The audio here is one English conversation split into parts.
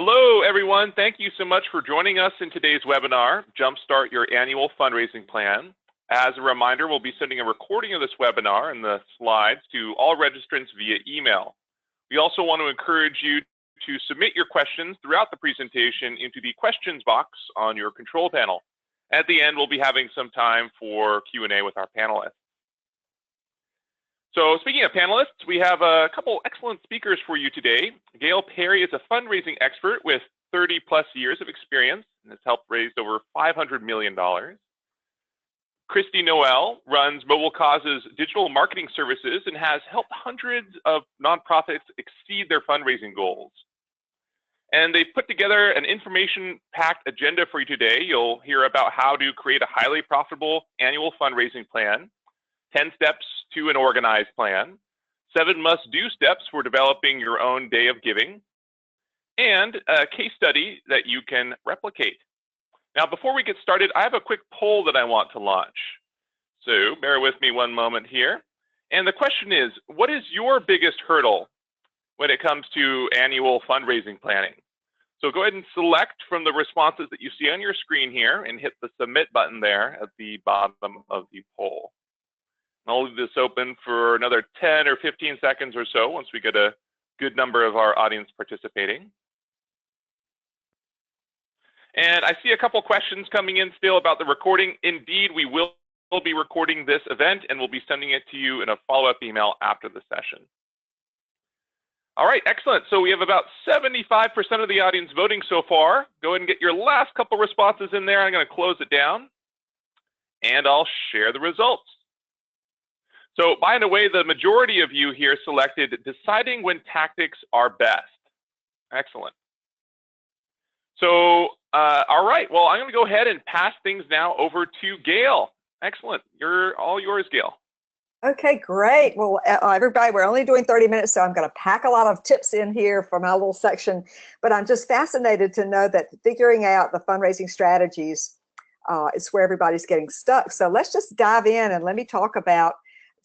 Hello, everyone. Thank you so much for joining us in today's webinar, Jumpstart Your Annual Fundraising Plan. As a reminder, we'll be sending a recording of this webinar and the slides to all registrants via email. We also want to encourage you to submit your questions throughout the presentation into the questions box on your control panel. At the end, we'll be having some time for Q&A with our panelists. So speaking of panelists, we have a couple excellent speakers for you today. Gail Perry is a fundraising expert with 30+ years of experience and has helped raise over $500 million. Christy Noel runs Mobile Cause's digital marketing services and has helped hundreds of nonprofits exceed their fundraising goals. And they've put together an information-packed agenda for you today. You'll hear about how to create a highly profitable annual fundraising plan, 10 steps to an organized plan, 7 must-do steps for developing your own day of giving, and a case study that you can replicate. Now, before we get started, I have a quick poll that I want to launch. So bear with me one moment here. And the question is, what is your biggest hurdle when it comes to annual fundraising planning? So go ahead and select from the responses that you see on your screen here and hit the submit button there at the bottom of the poll. I'll leave this open for another 10 or 15 seconds or so once we get a good number of our audience participating. And I see a couple questions coming in still about the recording. Indeed, we will be recording this event and we'll be sending it to you in a follow-up email after the session. All right, excellent. So we have about 75% of the audience voting so far. Go ahead and get your last couple responses in there. I'm going to close it down and I'll share the results. So by the way, the majority of you here selected deciding when tactics are best. Excellent. So, all right, well, I'm going to go ahead and pass things now over to Gail. Excellent. You're all yours, Gail. Okay, great. Well, everybody, we're only doing 30 minutes, so I'm going to pack a lot of tips in here for my little section. But I'm just fascinated to know that figuring out the fundraising strategies is where everybody's getting stuck. So let's just dive in and let me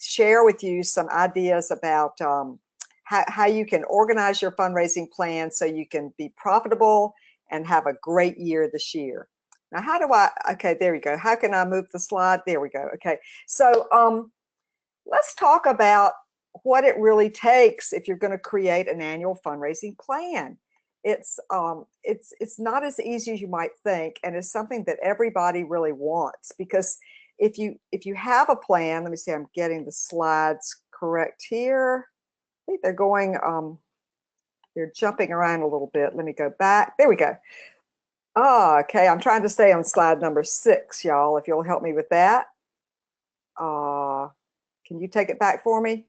share with you some ideas about how you can organize your fundraising plan so you can be profitable and have a great year this year. Now, okay, there we go. How can I move the slide? There we go. Okay, so let's talk about what it really takes if you're going to create an annual fundraising plan. It's not as easy as you might think, and it's something that everybody really wants, because if you have a plan, let me see, I'm getting the slides correct here. I think they're going, they're jumping around a little bit. Let me go back. There we go. Oh, okay, I'm trying to stay on slide number 6, y'all, if you'll help me with that. Can you take it back for me?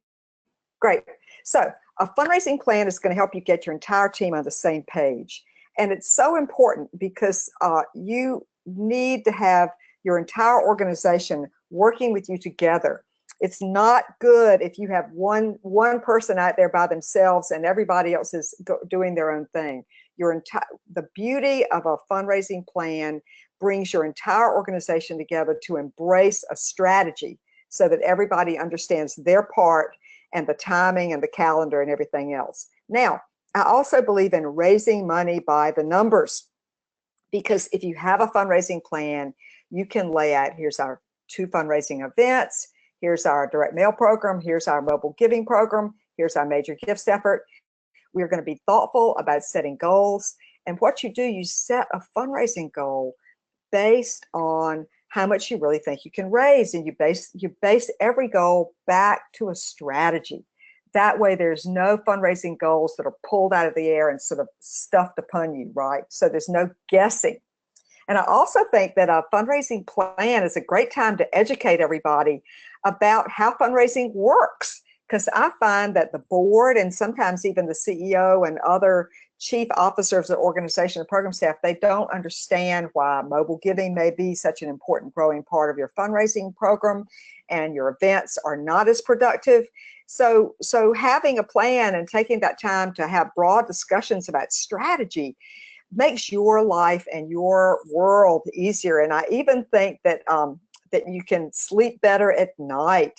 Great. So a fundraising plan is going to help you get your entire team on the same page. And it's so important because you need to have your entire organization working with you together. It's not good if you have one person out there by themselves and everybody else is doing their own thing. The beauty of a fundraising plan brings your entire organization together to embrace a strategy so that everybody understands their part and the timing and the calendar and everything else. Now, I also believe in raising money by the numbers, because if you have a fundraising plan, you can lay out, here's our 2 fundraising events, here's our direct mail program, here's our mobile giving program, here's our major gifts effort. We're going to be thoughtful about setting goals. And what you do, you set a fundraising goal based on how much you really think you can raise, and you base every goal back to a strategy. That way there's no fundraising goals that are pulled out of the air and sort of stuffed upon you, right? So there's no guessing. And I also think that a fundraising plan is a great time to educate everybody about how fundraising works, because I find that the board and sometimes even the CEO and other chief officers of the organization and program staff, they don't understand why mobile giving may be such an important growing part of your fundraising program, and your events are not as productive. So having a plan and taking that time to have broad discussions about strategy makes your life and your world easier. And I even think that that you can sleep better at night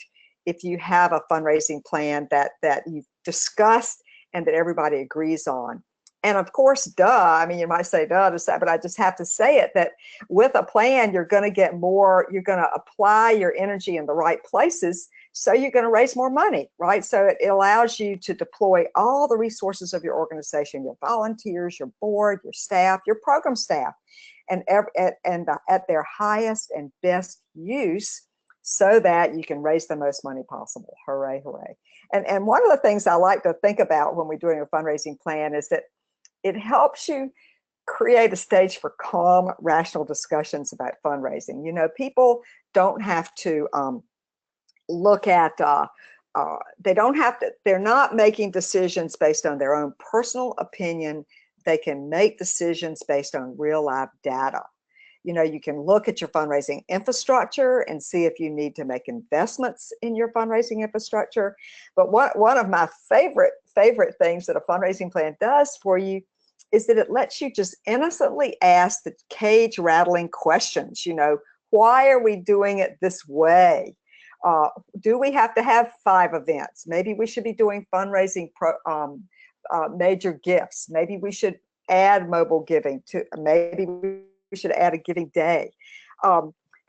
if you have a fundraising plan that you've discussed and that everybody agrees on. And of course, duh, I mean, you might say duh to say, but I just have to say it, that with a plan, you're going to get more, you're going to apply your energy in the right places. So you're going to raise more money, right? So it allows you to deploy all the resources of your organization, your volunteers, your board, your staff, your program staff, and at their highest and best use, so that you can raise the most money possible. Hooray, hooray. And one of the things I like to think about when we're doing a fundraising plan is that it helps you create a stage for calm, rational discussions about fundraising. You know, people don't have to look at, they don't have to, they're not making decisions based on their own personal opinion. They can make decisions based on real life data. You know, you can look at your fundraising infrastructure and see if you need to make investments in your fundraising infrastructure. But one of my favorite things that a fundraising plan does for you is that it lets you just innocently ask the cage rattling questions. You know, why are we doing it this way? Do we have to have 5 events? Maybe we should be doing fundraising major gifts. Maybe we should add mobile giving to, maybe we should add a giving day.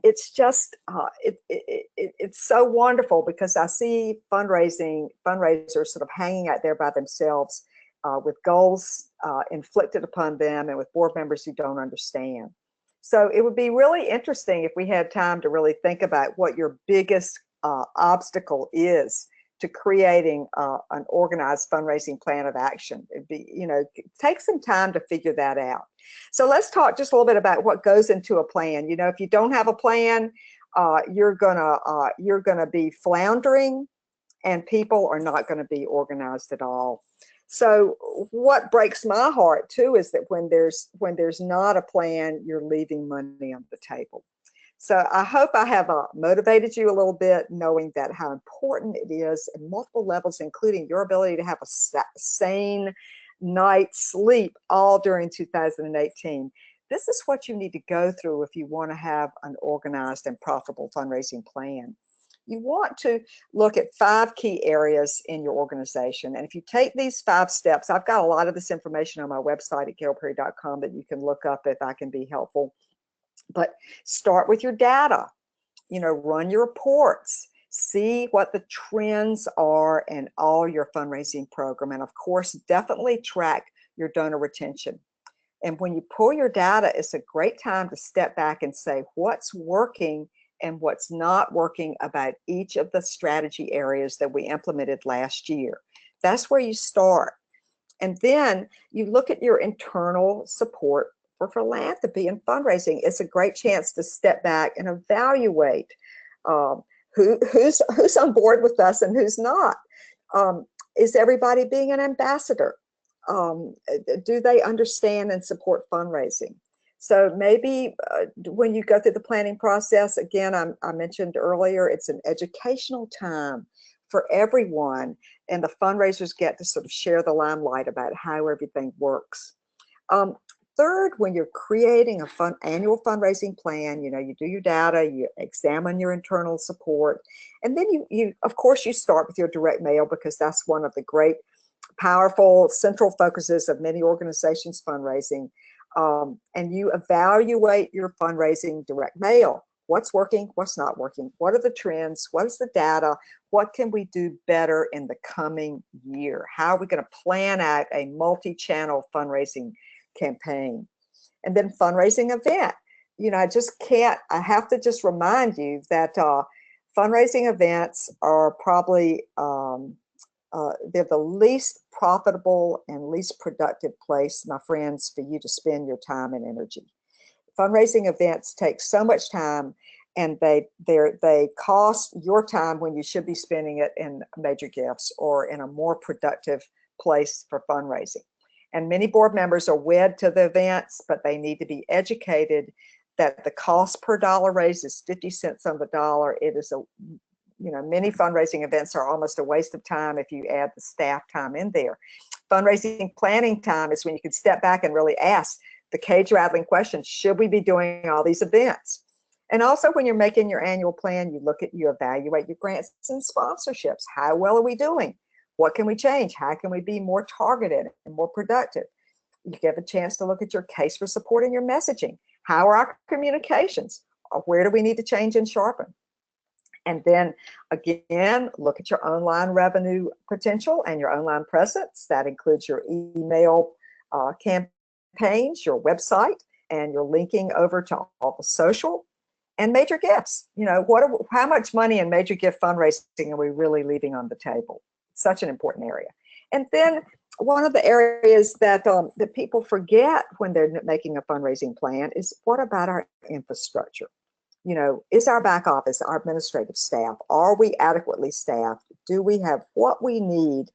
It's just, it's so wonderful, because I see fundraisers sort of hanging out there by themselves with goals inflicted upon them and with board members who don't understand. So it would be really interesting if we had time to really think about what your biggest obstacle is to creating an organized fundraising plan of action. It'd be, you know, take some time to figure that out. So let's talk just a little bit about what goes into a plan. You know, if you don't have a plan, you're gonna be floundering, and people are not going to be organized at all. So what breaks my heart too is that when there's not a plan, you're leaving money on the table. So I hope I have motivated you a little bit, knowing that how important it is in multiple levels, including your ability to have a sane night's sleep all during 2018. This is what you need to go through if you want to have an organized and profitable fundraising plan. You want to look at 5 key areas in your organization. And if you take these 5 steps, I've got a lot of this information on my website at carolperry.com that you can look up if I can be helpful. But start with your data, you know, run your reports, see what the trends are in all your fundraising program. And of course, definitely track your donor retention. And when you pull your data, it's a great time to step back and say what's working and what's not working about each of the strategy areas that we implemented last year. That's where you start. And then you look at your internal support for philanthropy and fundraising. It's a great chance to step back and evaluate who's on board with us and who's not. Is everybody being an ambassador? Do they understand and support fundraising? So maybe when you go through the planning process, again, I mentioned earlier, it's an educational time for everyone, and the fundraisers get to sort of share the limelight about how everything works. Third, when you're creating a annual fundraising plan, you know, you do your data, you examine your internal support, and then you of course, you start with your direct mail, because that's one of the great, powerful central focuses of many organizations' fundraising. And you evaluate your fundraising direct mail. What's working? What's not working? What are the trends? What is the data? What can we do better in the coming year? How are we going to plan out a multi-channel fundraising campaign? And then fundraising event. You know, I have to just remind you that fundraising events are probably, they're the least profitable and least productive place, my friends, for you to spend your time and energy. Fundraising events take so much time, and they cost your time when you should be spending it in major gifts or in a more productive place for fundraising. And many board members are wed to the events, but they need to be educated that the cost per dollar raised is 50 cents on the dollar. It is many fundraising events are almost a waste of time if you add the staff time in there. Fundraising planning time is when you can step back and really ask the cage rattling questions. Should we be doing all these events? And also, when you're making your annual plan, you evaluate your grants and sponsorships. How well are we doing? What can we change? How can we be more targeted and more productive? You get a chance to look at your case for support and your messaging. How are our communications? Where do we need to change and sharpen? And then again, look at your online revenue potential and your online presence. That includes your email campaigns, your website, and your linking over to all the social and major gifts. You know, how much money in major gift fundraising are we really leaving on the table? Such an important area. And then one of the areas that that people forget when they're making a fundraising plan is, what about our infrastructure? You know, is our back office, our administrative staff, are we adequately staffed? Do we have what we need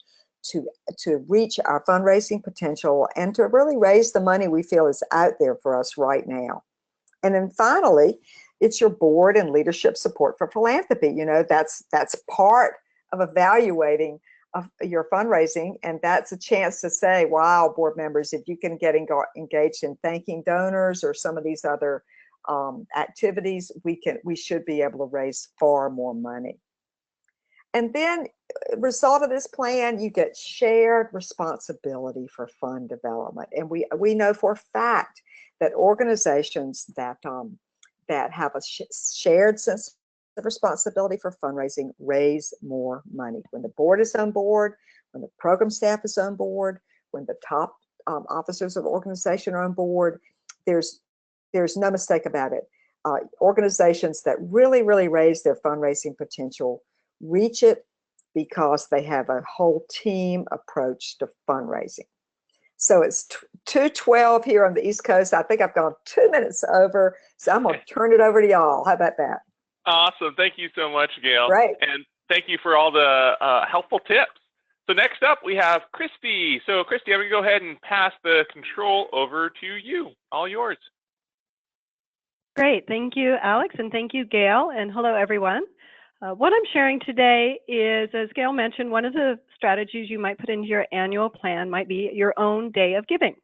to reach our fundraising potential and to really raise the money we feel is out there for us right now? And then finally, it's your board and leadership support for philanthropy. You know, that's part of evaluating of your fundraising, and that's a chance to say, wow, board members, if you can get engaged in thanking donors or some of these other activities, we should be able to raise far more money. And then, result of this plan, you get shared responsibility for fund development. And we know for a fact that organizations that have a shared sense of responsibility for fundraising raise more money. When the board is on board, when the program staff is on board, when the top officers of the organization are on board, there's no mistake about it. Organizations that really raise their fundraising potential reach it because they have a whole team approach to fundraising. So it's 2:12 here on the East Coast. I think I've gone 2 minutes over, so I'm going to turn it over to y'all. How about that? Awesome. Thank you so much, Gail. Great. And thank you for all the helpful tips. So next up, we have Christy. So Christy, I'm going to go ahead and pass the control over to you. All yours. Great. Thank you, Alex, and thank you, Gail, and hello, everyone. What I'm sharing today is, as Gail mentioned, one of the strategies you might put into your annual plan might be your own day of giving.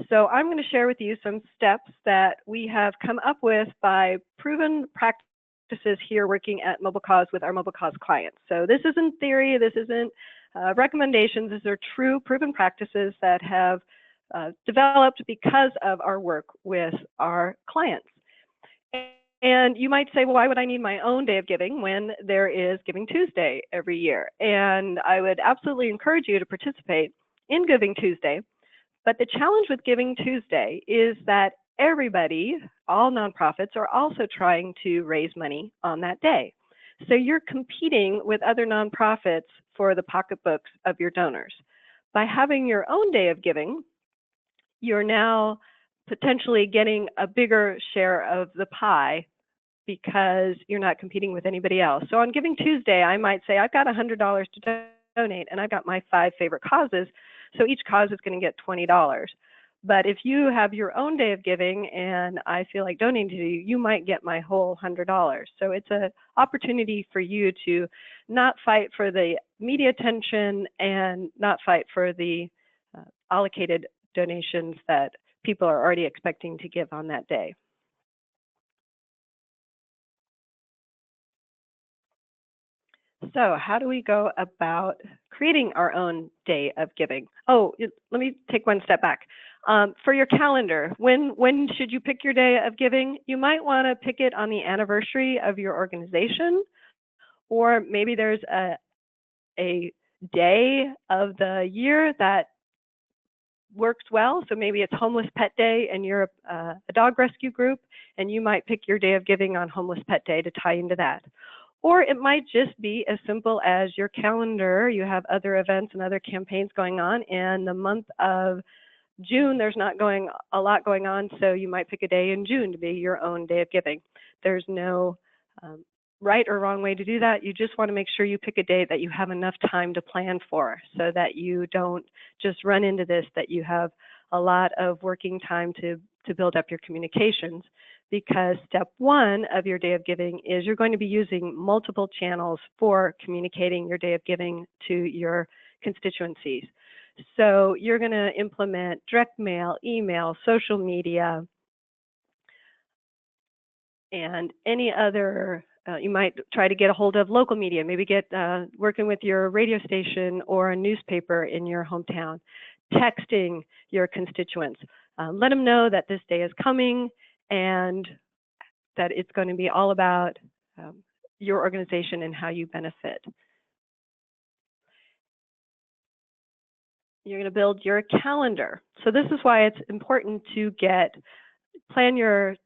So I'm going to share with you some steps that we have come up with by proven practices here working at Mobile Cause with our Mobile Cause clients. So this isn't theory, this isn't recommendations, these are true proven practices that have developed because of our work with our clients. And you might say, well, why would I need my own day of giving when there is Giving Tuesday every year? And I would absolutely encourage you to participate in Giving Tuesday. But the challenge with Giving Tuesday is that everybody, all nonprofits, are also trying to raise money on that day. So you're competing with other nonprofits for the pocketbooks of your donors. By having your own day of giving, you're now potentially getting a bigger share of the pie because you're not competing with anybody else. So on Giving Tuesday, I might say, I've got $100 to donate, and I've got my 5 favorite causes, so each cause is going to get $20. But if you have your own day of giving and I feel like donating to you, you might get my whole $100. So it's an opportunity for you to not fight for the media attention and not fight for the allocated donations that people are already expecting to give on that day. So how do we go about creating our own day of giving? Oh, let me take one step back. For your calendar, when should you pick your day of giving? You might want to pick it on the anniversary of your organization, or maybe there's a day of the year that works well. So maybe it's Homeless Pet Day and you're a dog rescue group, and you might pick your day of giving on Homeless Pet Day to tie into that. Or it might just be as simple as your calendar. You have other events and other campaigns going on, and the month of June, there's not a lot going on, so you might pick a day in June to be your own day of giving. There's no right or wrong way to do that. You just want to make sure you pick a day that you have enough time to plan for, so that you don't just run into this, that you have a lot of working time to build up your communications. Because step 1 of your day of giving is you're going to be using multiple channels for communicating your day of giving to your constituencies. So you're going to implement direct mail, email, social media, and any other, you might try to get a hold of local media, maybe get working with your radio station or a newspaper in your hometown texting your constituents. Let them know that this day is coming and that it's going to be all about your organization and how you benefit. You're going to build your calendar. So this is why it's important to plan your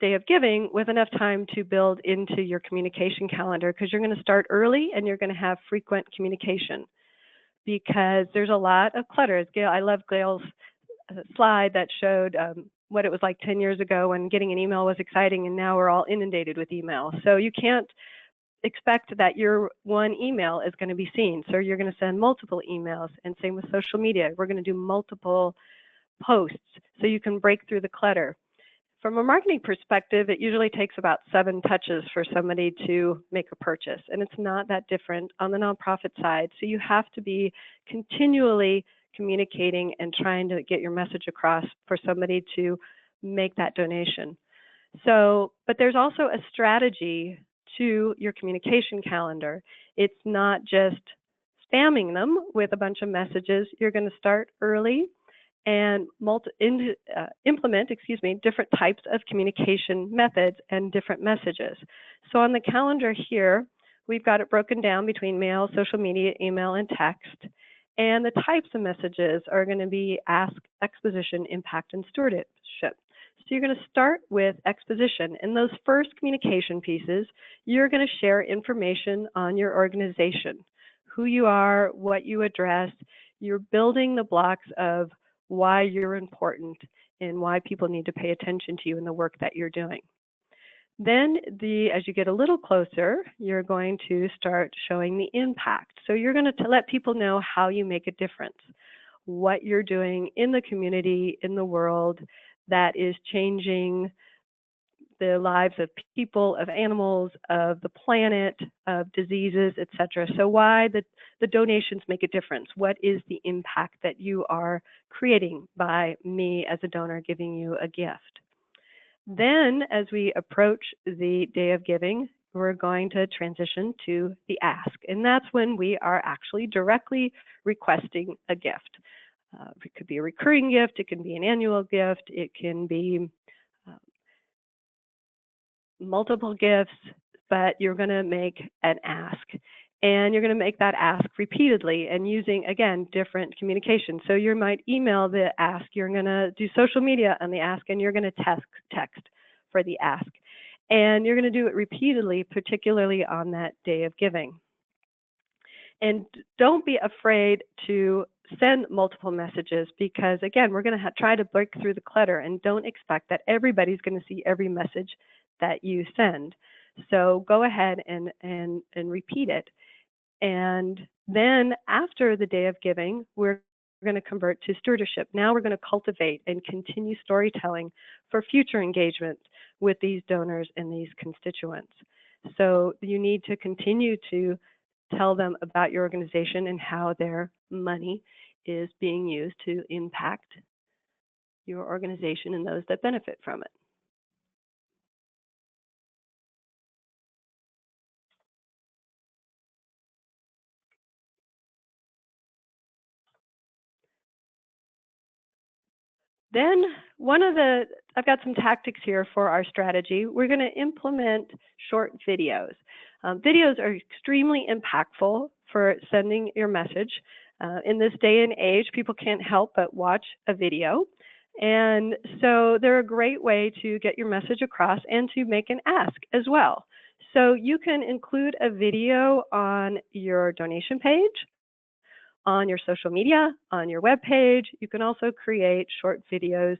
day of giving with enough time to build into your communication calendar, because you're going to start early and you're going to have frequent communication, because there's a lot of clutter. I love Gail's slide that showed what it was like 10 years ago when getting an email was exciting, and now we're all inundated with email. So you can't expect that your one email is going to be seen. So you're going to send multiple emails, and same with social media. We're going to do multiple posts so you can break through the clutter. From a marketing perspective, it usually takes about 7 touches for somebody to make a purchase, and it's not that different on the nonprofit side. So you have to be continually communicating and trying to get your message across for somebody to make that donation. So, but there's also a strategy to your communication calendar. It's not just spamming them with a bunch of messages. You're going to start early and implement different types of communication methods and different messages. So on the calendar here, we've got it broken down between mail, social media, email, and text. And the types of messages are going to be ask, exposition, impact, and stewardship. So you're going to start with exposition. In those first communication pieces, you're going to share information on your organization, who you are, what you address. You're building the blocks of why you're important and why people need to pay attention to you in the work that you're doing. Then as you get a little closer, you're going to start showing the impact. So you're going to let people know how you make a difference, what you're doing in the community, in the world that is changing the lives of people, of animals, of the planet, of diseases, etc. So why the donations make a difference. What is the impact that you are creating by me as a donor giving you a gift? Then as we approach the day of giving, we're going to transition to the ask. And that's when we are actually directly requesting a gift. It could be a recurring gift, it can be an annual gift, it can be multiple gifts, but you're going to make an ask. And you're going to make that ask repeatedly and using, again, different communication. So you might email the ask, you're going to do social media on the ask, and you're going to text for the ask. And you're going to do it repeatedly, particularly on that day of giving. And don't be afraid to send multiple messages, because, again, we're going to try to break through the clutter, and don't expect that everybody's going to see every message that you send. So go ahead and repeat it. And then after the day of giving, we're going to convert to stewardship. Now we're going to cultivate and continue storytelling for future engagement with these donors and these constituents. So you need to continue to tell them about your organization and how their money is being used to impact your organization and those that benefit from it. Then I've got some tactics here for our strategy. We're going to implement short videos. Videos are extremely impactful for sending your message. In this day and age, people can't help but watch a video. And so they're a great way to get your message across and to make an ask as well. So you can include a video on your donation page, on your social media, on your web page. You can also create short videos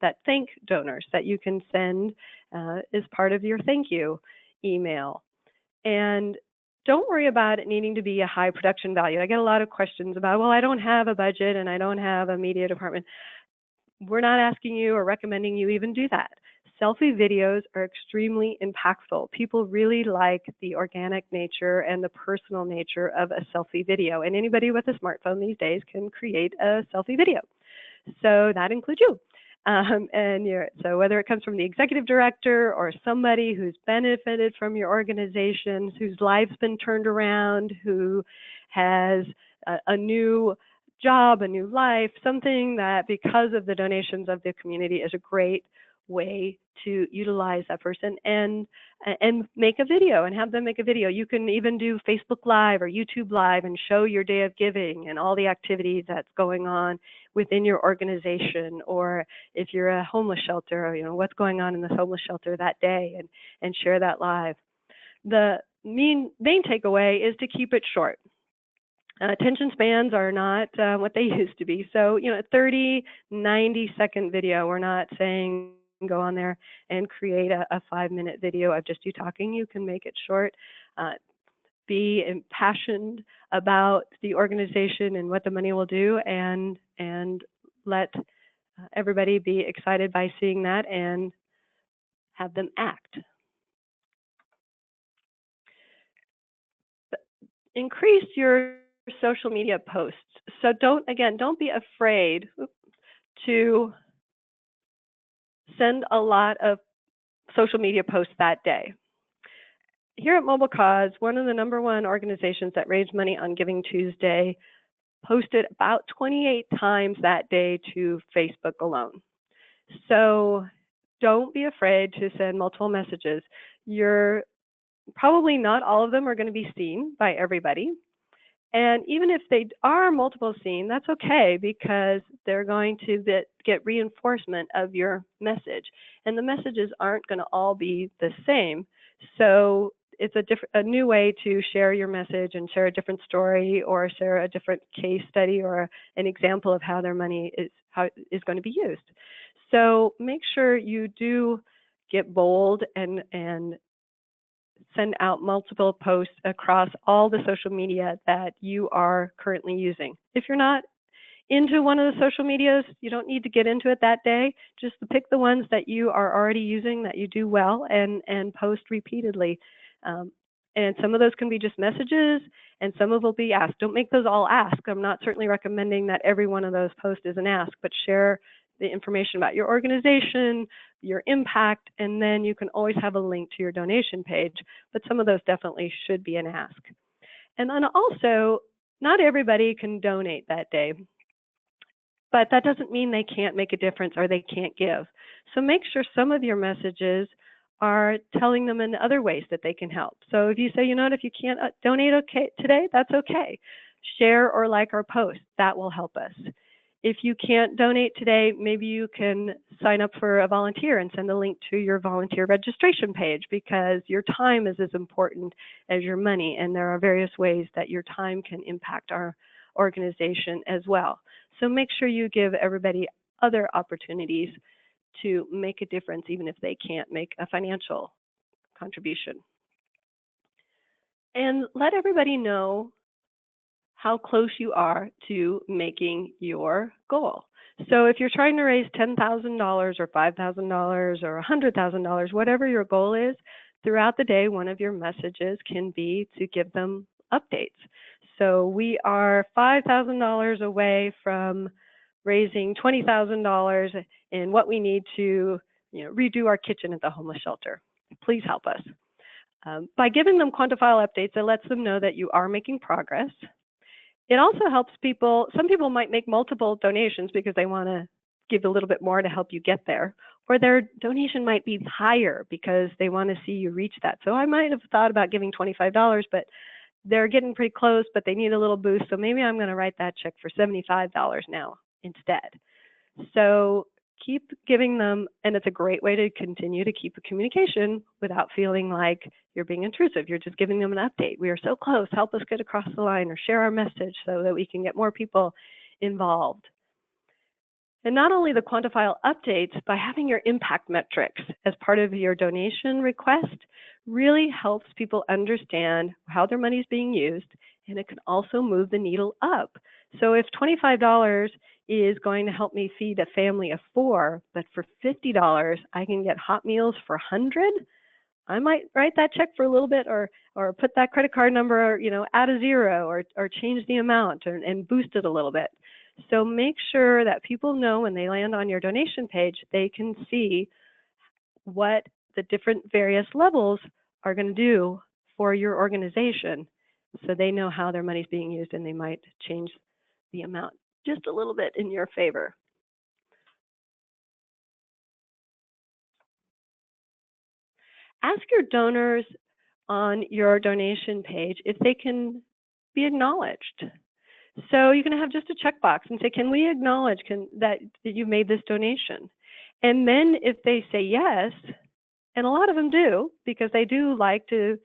that thank donors that you can send as part of your thank you email. And don't worry about it needing to be a high production value. I get a lot of questions about, well, I don't have a budget and I don't have a media department. We're not asking you or recommending you even do that. Selfie videos are extremely impactful. People really like the organic nature and the personal nature of a selfie video. And anybody with a smartphone these days can create a selfie video. So that includes you. So whether it comes from the executive director or somebody who's benefited from your organization, whose life's been turned around, who has a new job, a new life, something that because of the donations of the community is a great way to utilize that person and make a video and have them make a video. You can even do Facebook Live or YouTube Live and show your day of giving and all the activities that's going on within your organization, or if you're a homeless shelter, you know, what's going on in the homeless shelter that day, and share that live. The main takeaway is to keep it short. Attention spans are not what they used to be. So, you know, 30, 90-second video, we're not saying go on there and create a 5-minute video of just you talking. You can make it short. Be impassioned about the organization and what the money will do, and let everybody be excited by seeing that and have them act. Increase your social media posts. So don't be afraid to send a lot of social media posts that day. Here at Mobile Cause, one of the #1 organizations that raised money on Giving Tuesday posted about 28 times that day to Facebook alone. So don't be afraid to send multiple messages. Probably not all of them are going to be seen by everybody. And even if they are multiple seen, that's okay, because they're going to get reinforcement of your message. And the messages aren't going to all be the same. So it's a new way to share your message and share a different story, or share a different case study or an example of how their money is going to be used. So make sure you do get bold and send out multiple posts across all the social media that you are currently using. If you're not into one of the social medias, you don't need to get into it that day. Just pick the ones that you are already using, that you do well, and post repeatedly. And some of those can be just messages, and some of them will be ask. Don't make those all ask. I'm not certainly recommending that every one of those posts is an ask, but share the information about your organization, your impact, and then you can always have a link to your donation page, but some of those definitely should be an ask. And then also, not everybody can donate that day, but that doesn't mean they can't make a difference or they can't give. So make sure some of your messages are telling them in other ways that they can help. So if you say, you know what, if you can't donate today, that's okay. Share or like our post. That will help us. If you can't donate today, maybe you can sign up for a volunteer and send a link to your volunteer registration page, because your time is as important as your money, and there are various ways that your time can impact our organization as well. So make sure you give everybody other opportunities to make a difference, even if they can't make a financial contribution. And let everybody know how close you are to making your goal. So if you're trying to raise $10,000 or $5,000 or $100,000, whatever your goal is, throughout the day, one of your messages can be to give them updates. So we are $5,000 away from raising $20,000 in what we need to, redo our kitchen at the homeless shelter. Please help us. By giving them quantifiable updates, it lets them know that you are making progress. It also helps people. Some people might make multiple donations because they want to give a little bit more to help you get there, or their donation might be higher because they want to see you reach that. So I might have thought about giving $25, but they're getting pretty close, but they need a little boost. So maybe I'm going to write that check for $75 now instead. So keep giving them, and it's a great way to continue to keep a communication without feeling like you're being intrusive. You're just giving them an update. We are so close. Help us get across the line, or share our message so that we can get more people involved. And not only the quantifiable updates, by having your impact metrics as part of your donation request really helps people understand how their money is being used, and it can also move the needle up. So if $25 is going to help me feed a family of 4, but for $50 I can get hot meals for 100, I might write that check for a little bit, or put that credit card number, add a 0, or change the amount and boost it a little bit. So make sure that people know when they land on your donation page, they can see what the different various levels are going to do for your organization, so they know how their money is being used, and they might change the amount just a little bit in your favor. Ask your donors on your donation page if they can be acknowledged. So you can have just a checkbox and say, can we acknowledge that you made this donation? And then if they say yes, and a lot of them do, because they do like to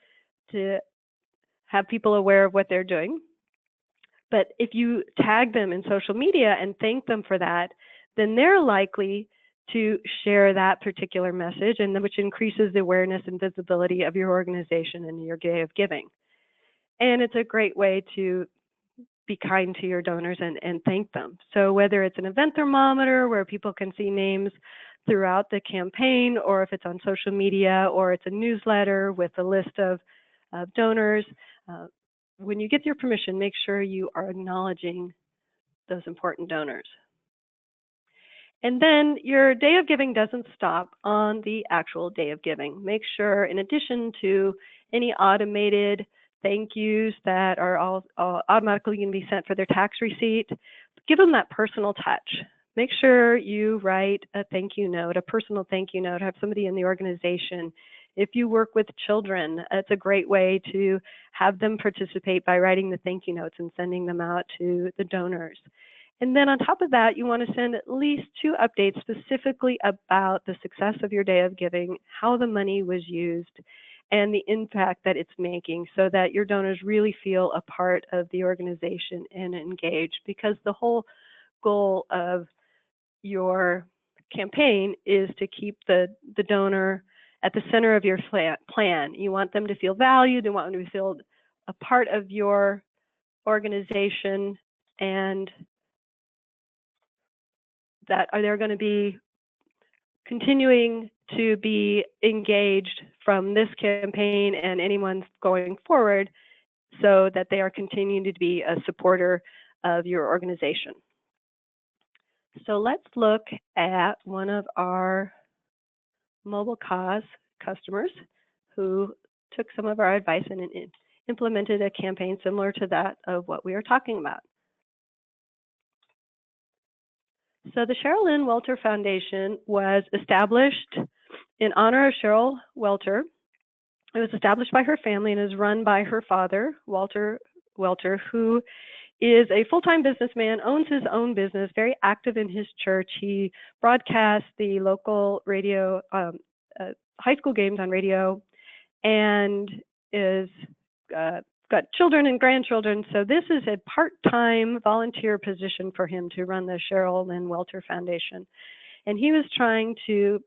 have people aware of what they're doing. But if you tag them in social media and thank them for that, then they're likely to share that particular message, and which increases the awareness and visibility of your organization and your day of giving. And it's a great way to be kind to your donors and thank them. So whether it's an event thermometer where people can see names throughout the campaign, or if it's on social media, or it's a newsletter with a list of donors, when you get your permission, make sure you are acknowledging those important donors. And then your day of giving doesn't stop on the actual day of giving. Make sure, in addition to any automated thank yous that are all automatically going to be sent for their tax receipt, give them that personal touch. Make sure you write a thank you note, a personal thank you note, have somebody in the organization. If you work with children, it's a great way to have them participate by writing the thank you notes and sending them out to the donors. And then on top of that, you want to send at least 2 updates specifically about the success of your day of giving, how the money was used, and the impact that it's making, so that your donors really feel a part of the organization and engaged. Because the whole goal of your campaign is to keep the donor at the center of your plan. You want them to feel valued, you want them to feel a part of your organization, and that they're going to be continuing to be engaged from this campaign and anyone going forward, so that they are continuing to be a supporter of your organization. So let's look at one of our mobile cause customers who took some of our advice and implemented a campaign similar to that of what we are talking about. So the Cheryl Welter Foundation was established in honor of Cheryl Welter. It was established by her family and is run by her father, Walter Welter, who is a full-time businessman, owns his own business, very active in his church. He broadcasts the local radio, high school games on radio, and is got children and grandchildren. So this is a part-time volunteer position for him to run the Cheryl Welter Foundation. And he was trying to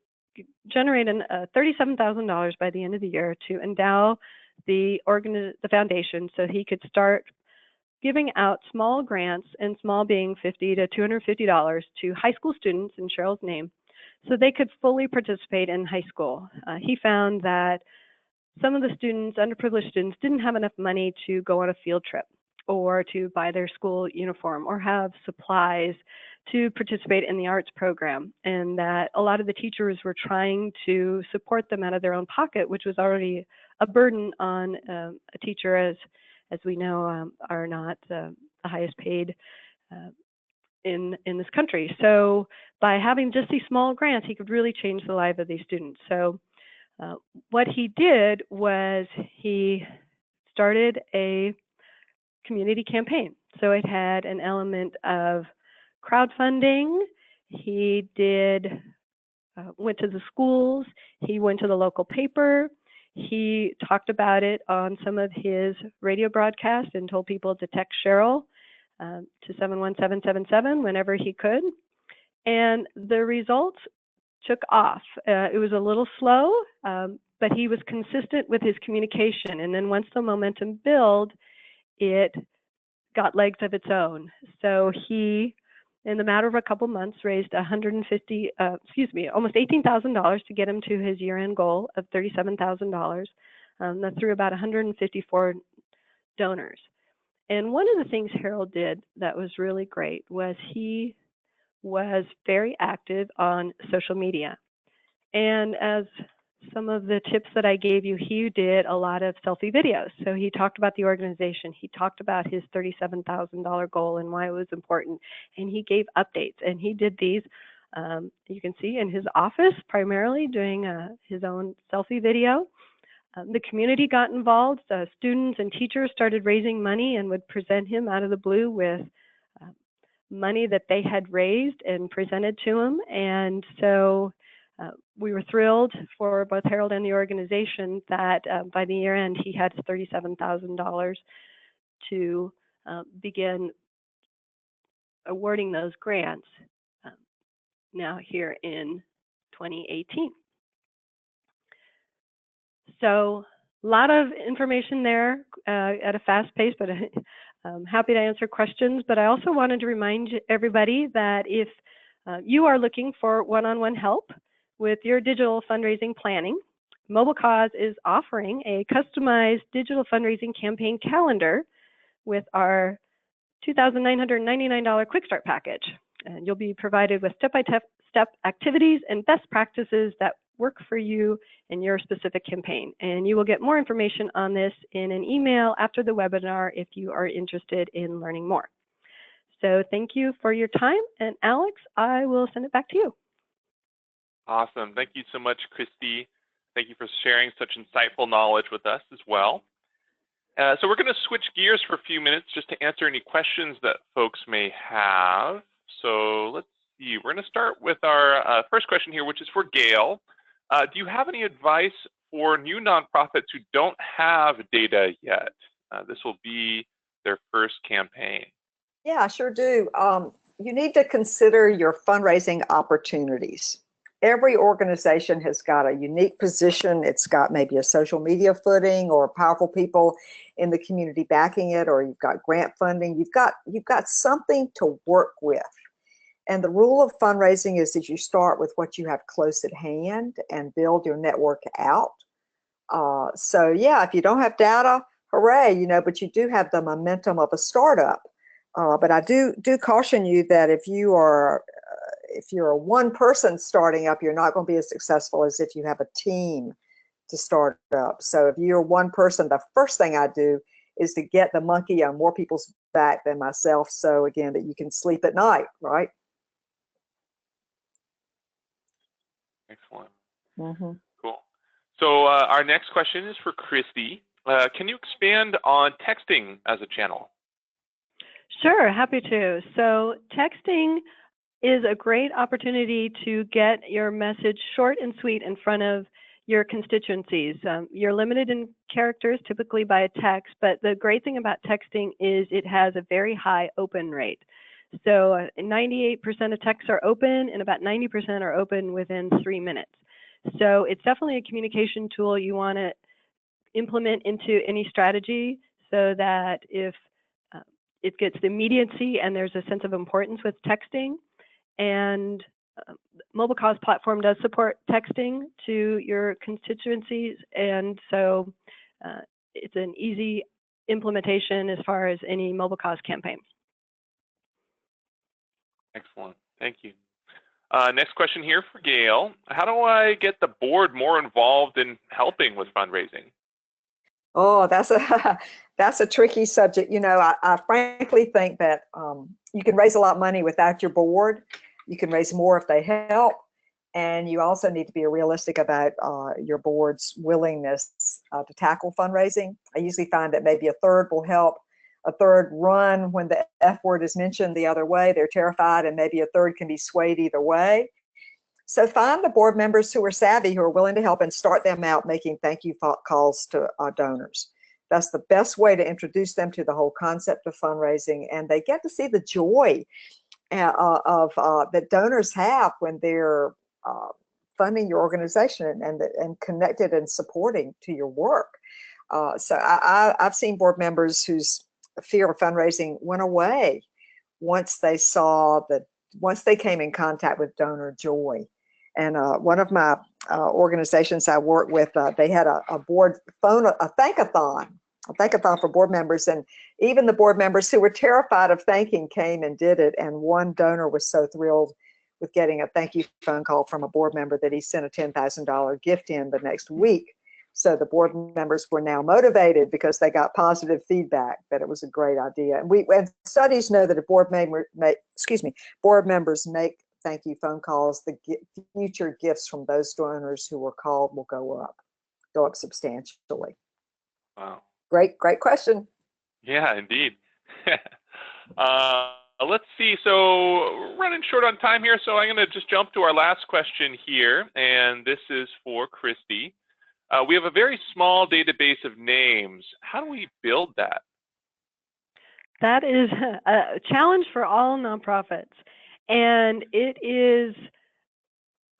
generate $37,000 by the end of the year to endow the foundation, so he could start giving out small grants, and small being $50 to $250, to high school students in Cheryl's name, so they could fully participate in high school. He found that some of the students, underprivileged students, didn't have enough money to go on a field trip, or to buy their school uniform, or have supplies to participate in the arts program, and that a lot of the teachers were trying to support them out of their own pocket, which was already a burden on a teacher, as we know, are not the highest paid in this country. So by having just these small grants, he could really change the life of these students. So what he did was he started a community campaign. So it had an element of crowdfunding. He went to the schools. He went to the local paper. He talked about it on some of his radio broadcasts and told people to text Cheryl to 71777 whenever he could. And the results took off. It was a little slow, but he was consistent with his communication. And then once the momentum built, it got legs of its own. So he, in the matter of a couple months, raised almost $18,000 to get him to his year-end goal of $37,000. That through about 154 donors. And one of the things Harold did that was really great was he was very active on social media. And as some of the tips that I gave you, he did a lot of selfie videos. So he talked about the organization. He talked about his $37,000 goal and why it was important. And he gave updates. And he did these, you can see, in his office, primarily doing his own selfie video. The community got involved. Students and teachers started raising money and would present him out of the blue with money that they had raised and presented to him. And so we were thrilled for both Harold and the organization that by the year end, he had $37,000 to begin awarding those grants now here in 2018. So a lot of information there at a fast pace, but I'm happy to answer questions. But I also wanted to remind everybody that if you are looking for one-on-one help with your digital fundraising planning, Mobile Cause is offering a customized digital fundraising campaign calendar with our $2,999 Quick Start package. And you'll be provided with step-by-step activities and best practices that work for you in your specific campaign. And you will get more information on this in an email after the webinar if you are interested in learning more. So thank you for your time. And Alex, I will send it back to you. Awesome. Thank you so much, Christy. Thank you for sharing such insightful knowledge with us as well. So we're going to switch gears for a few minutes just to answer any questions that folks may have. So let's see. We're going to start with our first question here, which is for Gail. Do you have any advice for new nonprofits who don't have data yet? This will be their first campaign. Yeah, I sure do. You need to consider your fundraising opportunities. Every organization has got a unique position. It's got maybe a social media footing or powerful people in the community backing it, or you've got grant funding. You've got something to work with. And the rule of fundraising is that you start with what you have close at hand and build your network out. So yeah, if you don't have data, hooray, but you do have the momentum of a startup. But I do caution you that if you're a one person starting up, you're not going to be as successful as if you have a team to start up. So if you're one person, the first thing I do is to get the monkey on more people's back than myself. So again, that you can sleep at night, right? Excellent. Mm-hmm. Cool. So our next question is for Christy. Can you expand on texting as a channel? Sure, happy to. So texting is a great opportunity to get your message short and sweet in front of your constituencies. You're limited in characters typically by a text, but the great thing about texting is it has a very high open rate. So 98% of texts are open and about 90% are open within 3 minutes. So it's definitely a communication tool you want to implement into any strategy so that if it gets the immediacy and there's a sense of importance with texting. And Mobile Cause platform does support texting to your constituencies, and so it's an easy implementation as far as any Mobile Cause campaign. Excellent. Thank you. Next question here for Gail. How do I get the board more involved in helping with fundraising? Oh, that's a tricky subject. I frankly think that you can raise a lot of money without your board. You can raise more if they help. And you also need to be realistic about your board's willingness to tackle fundraising. I usually find that maybe a third will help. A third run when the F word is mentioned the other way. They're terrified, and maybe a third can be swayed either way. So find the board members who are savvy, who are willing to help, and start them out making thank you calls to donors. That's the best way to introduce them to the whole concept of fundraising, and they get to see the joy that donors have when they're funding your organization and connected and supporting to your work. So I've seen board members whose fear of fundraising went away once they came in contact with donor joy. And one of my organizations I work with, they had a board phone, a thankathon for board members. And even the board members who were terrified of thanking came and did it. And one donor was so thrilled with getting a thank you phone call from a board member that he sent a $10,000 gift in the next week. So the board members were now motivated because they got positive feedback that it was a great idea. And studies know that if board members make thank you phone calls, the future gifts from those donors who were called will go up substantially. Wow. Great question. Yeah, indeed. Let's see. So running short on time here, so I'm going to just jump to our last question here, and this is for Christy. We have a very small database of names. How do we build that? That is a challenge for all nonprofits, and it is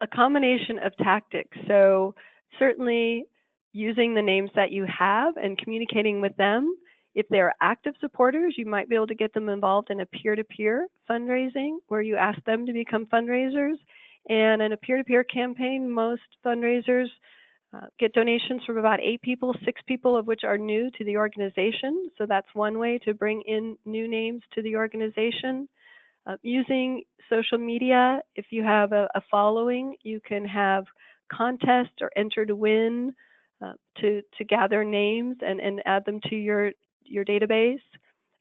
a combination of tactics. So certainly using the names that you have and communicating with them. If they're active supporters, you might be able to get them involved in a peer-to-peer fundraising where you ask them to become fundraisers. And in a peer-to-peer campaign, most fundraisers get donations from about 8 people, 6 people of which are new to the organization. So that's one way to bring in new names to the organization. Using social media, if you have a following, you can have contests or enter to win to gather names and add them to your database.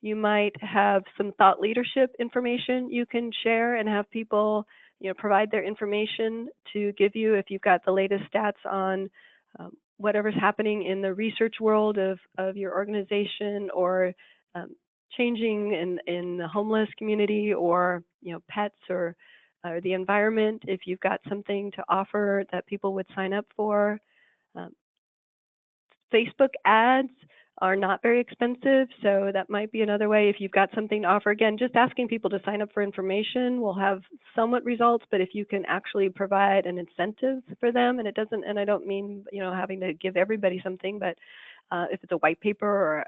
You might have some thought leadership information you can share and have people provide their information to give you if you've got the latest stats on whatever's happening in the research world of your organization, or changing in the homeless community, or pets or the environment. If you've got something to offer that people would sign up for. Facebook ads are not very expensive, so that might be another way. If you've got something to offer, again, just asking people to sign up for information will have somewhat results, but if you can actually provide an incentive for them, and I don't mean having to give everybody something, but if it's a white paper or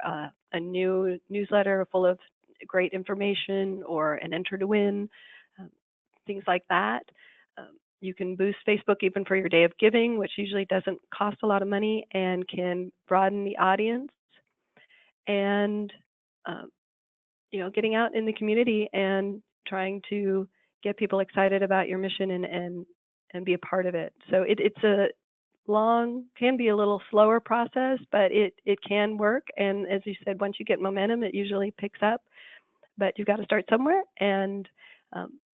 a new newsletter full of great information, or an enter to win, things like that. You can boost Facebook even for your day of giving, which usually doesn't cost a lot of money and can broaden the audience. And getting out in the community and trying to get people excited about your mission and be a part of it. So it's a long, can be a little slower process, but it can work. And as you said, once you get momentum, it usually picks up. But you've got to start somewhere, and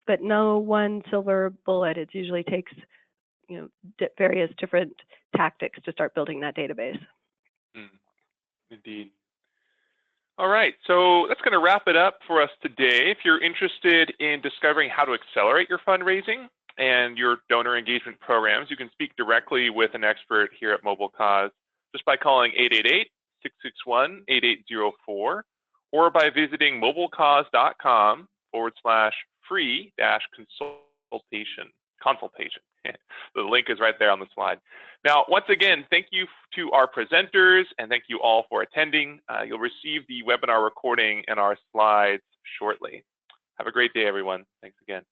but no one silver bullet. It usually takes various different tactics to start building that database. Indeed. All right, so that's going to wrap it up for us today. If you're interested in discovering how to accelerate your fundraising and your donor engagement programs, you can speak directly with an expert here at Mobile Cause just by calling 888-661-8804 or by visiting mobilecause.com/free-consultation. The link is right there on the slide. Now, once again, thank you to our presenters, and thank you all for attending. You'll receive the webinar recording and our slides shortly. Have a great day, everyone. Thanks again.